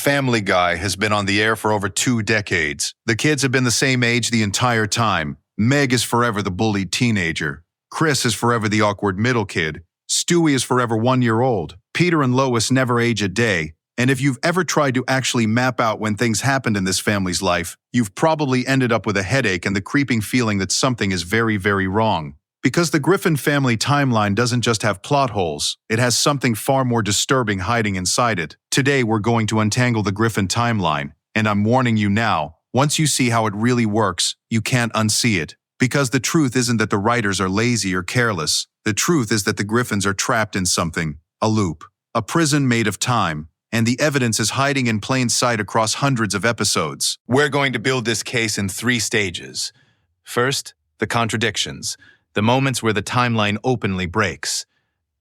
Family Guy has been on the air for over 2 decades. The kids have been the same age the entire time. Meg is forever the bullied teenager. Chris is forever the awkward middle kid. Stewie is forever 1 year old. Peter and Lois never age a day. And if you've ever tried to actually map out when things happened in this family's life, you've probably ended up with a headache and the creeping feeling that something is very, very wrong. Because the Griffin family timeline doesn't just have plot holes, it has something far more disturbing hiding inside it. Today we're going to untangle the Griffin timeline, and I'm warning you now, once you see how it really works, you can't unsee it. Because the truth isn't that the writers are lazy or careless. The truth is that the Griffins are trapped in something, a loop, a prison made of time, and the evidence is hiding in plain sight across hundreds of episodes. We're going to build this case in 3 stages. First, the contradictions, the moments where the timeline openly breaks.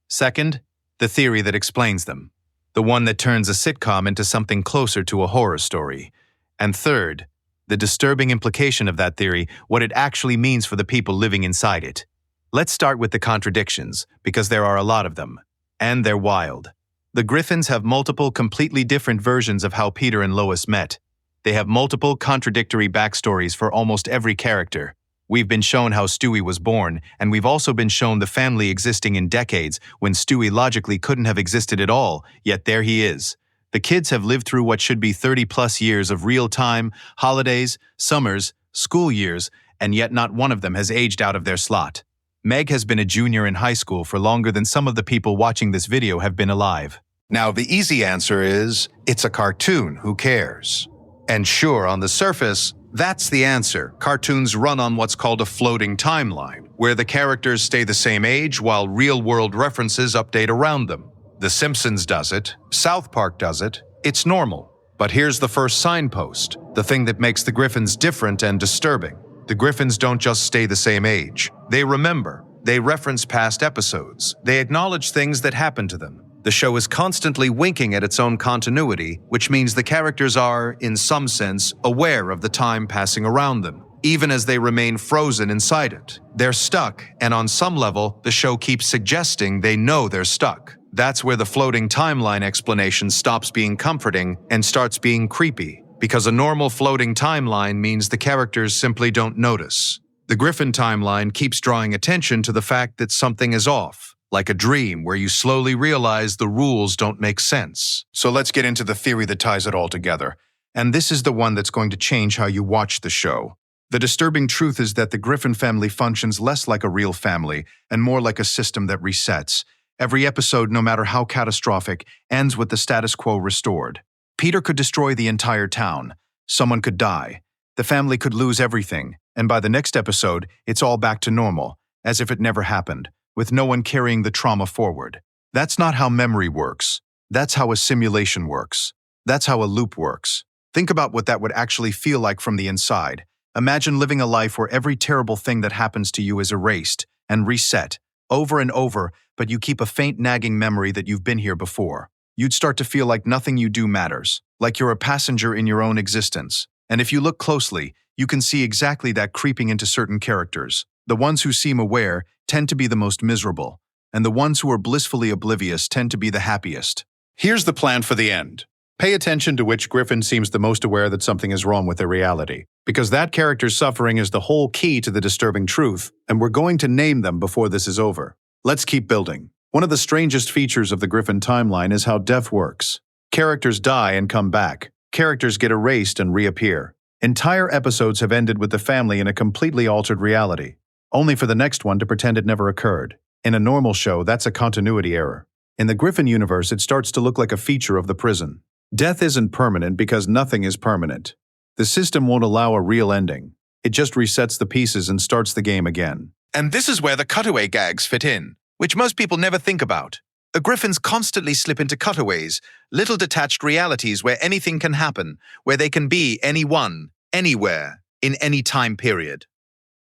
Second, the theory that explains them, the one that turns a sitcom into something closer to a horror story. And third, the disturbing implication of that theory, what it actually means for the people living inside it. Let's start with the contradictions, because there are a lot of them. And they're wild. The Griffins have multiple completely different versions of how Peter and Lois met. They have multiple contradictory backstories for almost every character. We've been shown how Stewie was born, and we've also been shown the family existing in decades when Stewie logically couldn't have existed at all, yet there he is. The kids have lived through what should be 30-plus years of real time, holidays, summers, school years, and yet not one of them has aged out of their slot. Meg has been a junior in high school for longer than some of the people watching this video have been alive. Now, the easy answer is, it's a cartoon, who cares? And sure, on the surface, that's the answer. Cartoons run on what's called a floating timeline, where the characters stay the same age while real-world references update around them. The Simpsons does it, South Park does it, it's normal. But here's the first signpost, the thing that makes the Griffins different and disturbing. The Griffins don't just stay the same age. They remember, they reference past episodes, they acknowledge things that happened to them. The show is constantly winking at its own continuity, which means the characters are, in some sense, aware of the time passing around them, even as they remain frozen inside it. They're stuck, and on some level, the show keeps suggesting they know they're stuck. That's where the floating timeline explanation stops being comforting and starts being creepy, because a normal floating timeline means the characters simply don't notice. The Griffin timeline keeps drawing attention to the fact that something is off. Like a dream where you slowly realize the rules don't make sense. So let's get into the theory that ties it all together. And this is the one that's going to change how you watch the show. The disturbing truth is that the Griffin family functions less like a real family and more like a system that resets. Every episode, no matter how catastrophic, ends with the status quo restored. Peter could destroy the entire town. Someone could die. The family could lose everything. And by the next episode, it's all back to normal, as if it never happened, with no one carrying the trauma forward. That's not how memory works. That's how a simulation works. That's how a loop works. Think about what that would actually feel like from the inside. Imagine living a life where every terrible thing that happens to you is erased and reset, over and over, but you keep a faint nagging memory that you've been here before. You'd start to feel like nothing you do matters, like you're a passenger in your own existence. And if you look closely, you can see exactly that creeping into certain characters. The ones who seem aware tend to be the most miserable, and the ones who are blissfully oblivious tend to be the happiest. Here's the plan for the end. Pay attention to which Griffin seems the most aware that something is wrong with their reality, because that character's suffering is the whole key to the disturbing truth, and we're going to name them before this is over. Let's keep building. One of the strangest features of the Griffin timeline is how death works. Characters die and come back. Characters get erased and reappear. Entire episodes have ended with the family in a completely altered reality, only for the next one to pretend it never occurred. In a normal show, that's a continuity error. In the Griffin universe, it starts to look like a feature of the prison. Death isn't permanent because nothing is permanent. The system won't allow a real ending. It just resets the pieces and starts the game again. And this is where the cutaway gags fit in, which most people never think about. The Griffins constantly slip into cutaways, little detached realities where anything can happen, where they can be anyone, anywhere, in any time period.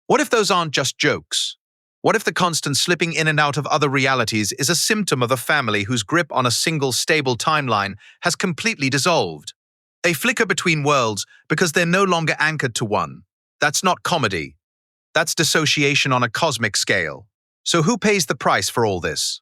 What if those aren't just jokes? What if the constant slipping in and out of other realities is a symptom of a family whose grip on a single stable timeline has completely dissolved? They flicker between worlds because they're no longer anchored to one. That's not comedy. That's dissociation on a cosmic scale. So who pays the price for all this?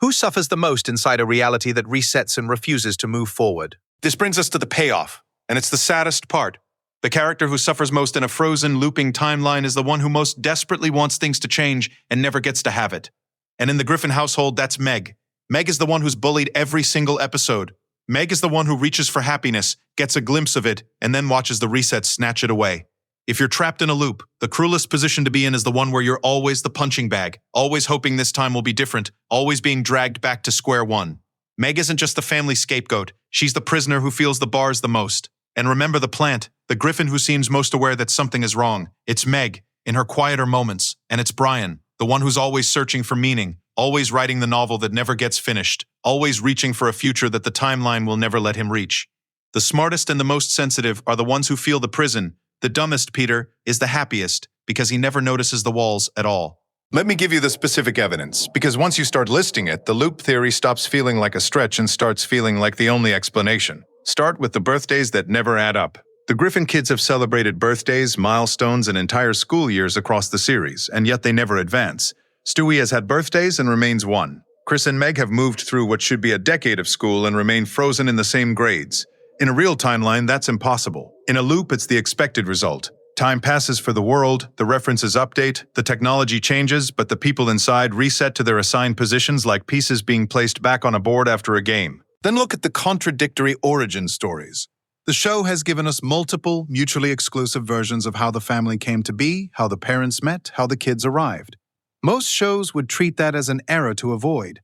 Who suffers the most inside a reality that resets and refuses to move forward? This brings us to the payoff, and it's the saddest part. The character who suffers most in a frozen, looping timeline is the one who most desperately wants things to change and never gets to have it. And in the Griffin household, that's Meg. Meg is the one who's bullied every single episode. Meg is the one who reaches for happiness, gets a glimpse of it, and then watches the reset snatch it away. If you're trapped in a loop, the cruelest position to be in is the one where you're always the punching bag, always hoping this time will be different, always being dragged back to square one. Meg isn't just the family scapegoat, she's the prisoner who feels the bars the most. And remember the plant, the Griffin who seems most aware that something is wrong. It's Meg, in her quieter moments, and it's Brian, the one who's always searching for meaning, always writing the novel that never gets finished, always reaching for a future that the timeline will never let him reach. The smartest and the most sensitive are the ones who feel the prison. The dumbest, Peter, is the happiest, because he never notices the walls at all. Let me give you the specific evidence, because once you start listing it, the loop theory stops feeling like a stretch and starts feeling like the only explanation. Start with the birthdays that never add up. The Griffin kids have celebrated birthdays, milestones, and entire school years across the series, and yet they never advance. Stewie has had birthdays and remains one. Chris and Meg have moved through what should be a decade of school and remain frozen in the same grades. In a real timeline, that's impossible. In a loop, it's the expected result. Time passes for the world, the references update, the technology changes, but the people inside reset to their assigned positions like pieces being placed back on a board after a game. Then look at the contradictory origin stories. The show has given us multiple, mutually exclusive versions of how the family came to be, how the parents met, how the kids arrived. Most shows would treat that as an error to avoid.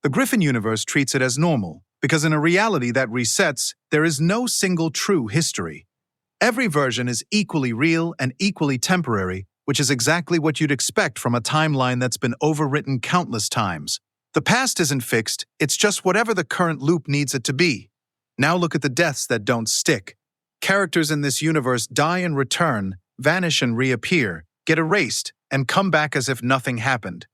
The Griffin universe treats it as normal, because in a reality that resets, there is no single true history. Every version is equally real and equally temporary, which is exactly what you'd expect from a timeline that's been overwritten countless times. The past isn't fixed, it's just whatever the current loop needs it to be. Now look at the deaths that don't stick. Characters in this universe die and return, vanish and reappear, get erased, and come back as if nothing happened.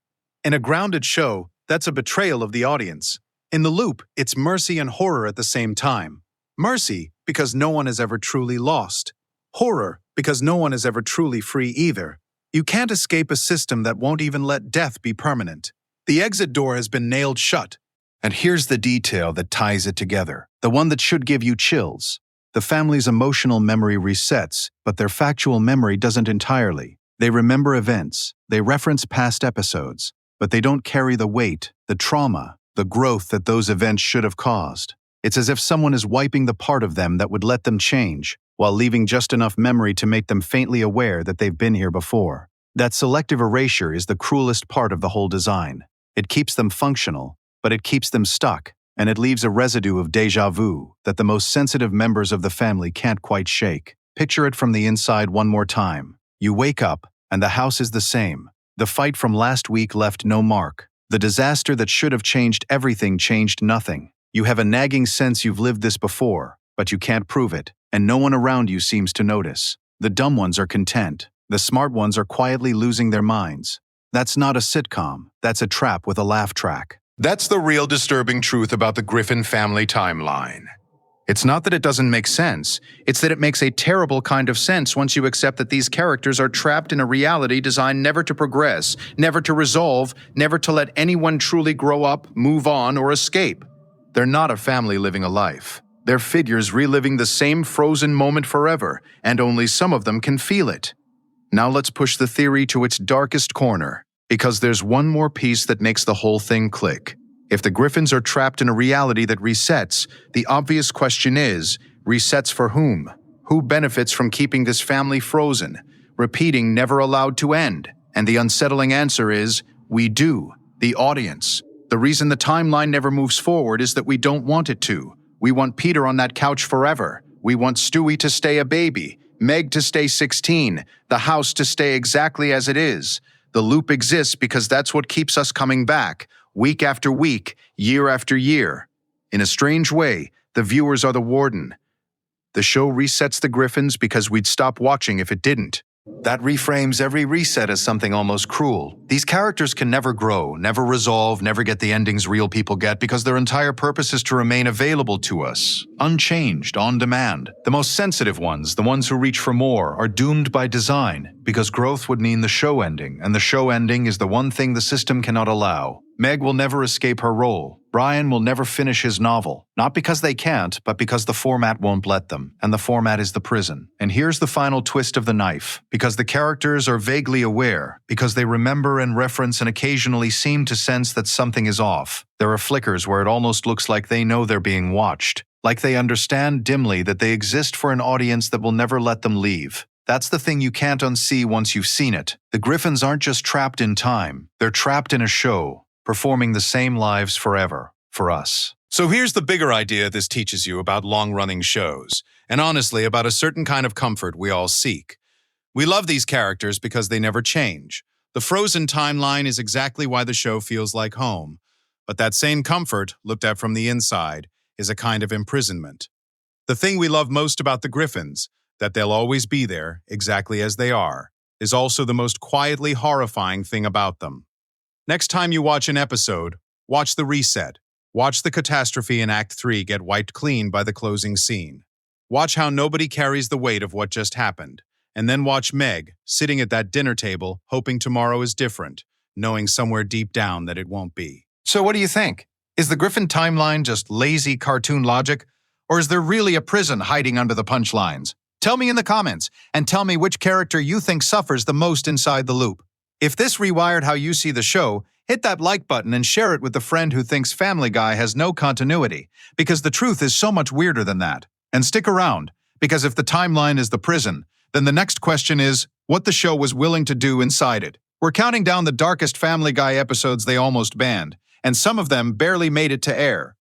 In a grounded show, that's a betrayal of the audience. In the loop, it's mercy and horror at the same time. Mercy, because no one is ever truly lost. Horror, because no one is ever truly free either. You can't escape a system that won't even let death be permanent. The exit door has been nailed shut. And here's the detail that ties it together, the one that should give you chills. The family's emotional memory resets, but their factual memory doesn't entirely. They remember events, they reference past episodes, but they don't carry the weight, the trauma, the growth that those events should have caused. It's as if someone is wiping the part of them that would let them change, while leaving just enough memory to make them faintly aware that they've been here before. That selective erasure is the cruelest part of the whole design. It keeps them functional, but it keeps them stuck, and it leaves a residue of déjà vu that the most sensitive members of the family can't quite shake. Picture it from the inside one more time. You wake up, and the house is the same. The fight from last week left no mark. The disaster that should have changed everything changed nothing. You have a nagging sense you've lived this before, but you can't prove it, and no one around you seems to notice. The dumb ones are content. The smart ones are quietly losing their minds. That's not a sitcom. That's a trap with a laugh track. That's the real disturbing truth about the Griffin family timeline. It's not that it doesn't make sense, it's that it makes a terrible kind of sense once you accept that these characters are trapped in a reality designed never to progress, never to resolve, never to let anyone truly grow up, move on, or escape. They're not a family living a life. They're figures reliving the same frozen moment forever, and only some of them can feel it. Now let's push the theory to its darkest corner, because there's one more piece that makes the whole thing click. If the Griffins are trapped in a reality that resets, the obvious question is, resets for whom? Who benefits from keeping this family frozen, repeating never allowed to end? And the unsettling answer is, we do, the audience. The reason the timeline never moves forward is that we don't want it to. We want Peter on that couch forever. We want Stewie to stay a baby, Meg to stay 16, the house to stay exactly as it is. The loop exists because that's what keeps us coming back, week after week, year after year. In a strange way, the viewers are the warden. The show resets the Griffins because we'd stop watching if it didn't. That reframes every reset as something almost cruel. These characters can never grow, never resolve, never get the endings real people get because their entire purpose is to remain available to us, unchanged, on demand. The most sensitive ones, the ones who reach for more, are doomed by design because growth would mean the show ending, and the show ending is the one thing the system cannot allow. Meg will never escape her role. Brian will never finish his novel, not because they can't, but because the format won't let them, and the format is the prison. And here's the final twist of the knife. Because the characters are vaguely aware, because they remember and reference and occasionally seem to sense that something is off, there are flickers where it almost looks like they know they're being watched, like they understand dimly that they exist for an audience that will never let them leave. That's the thing you can't unsee once you've seen it. The Griffins aren't just trapped in time, they're trapped in a show, performing the same lives forever, for us. So here's the bigger idea this teaches you about long-running shows, and honestly about a certain kind of comfort we all seek. We love these characters because they never change. The frozen timeline is exactly why the show feels like home. But that same comfort, looked at from the inside, is a kind of imprisonment. The thing we love most about the Griffins, that they'll always be there, exactly as they are, is also the most quietly horrifying thing about them. Next time you watch an episode, watch the reset. Watch the catastrophe in Act 3 get wiped clean by the closing scene. Watch how nobody carries the weight of what just happened. And then watch Meg, sitting at that dinner table, hoping tomorrow is different, knowing somewhere deep down that it won't be. So what do you think? Is the Griffin timeline just lazy cartoon logic? Or is there really a prison hiding under the punchlines? Tell me in the comments, and tell me which character you think suffers the most inside the loop. If this rewired how you see the show, hit that like button and share it with the friend who thinks Family Guy has no continuity, because the truth is so much weirder than that. And stick around, because if the timeline is the prison, then the next question is what the show was willing to do inside it. We're counting down the darkest Family Guy episodes they almost banned, and some of them barely made it to air.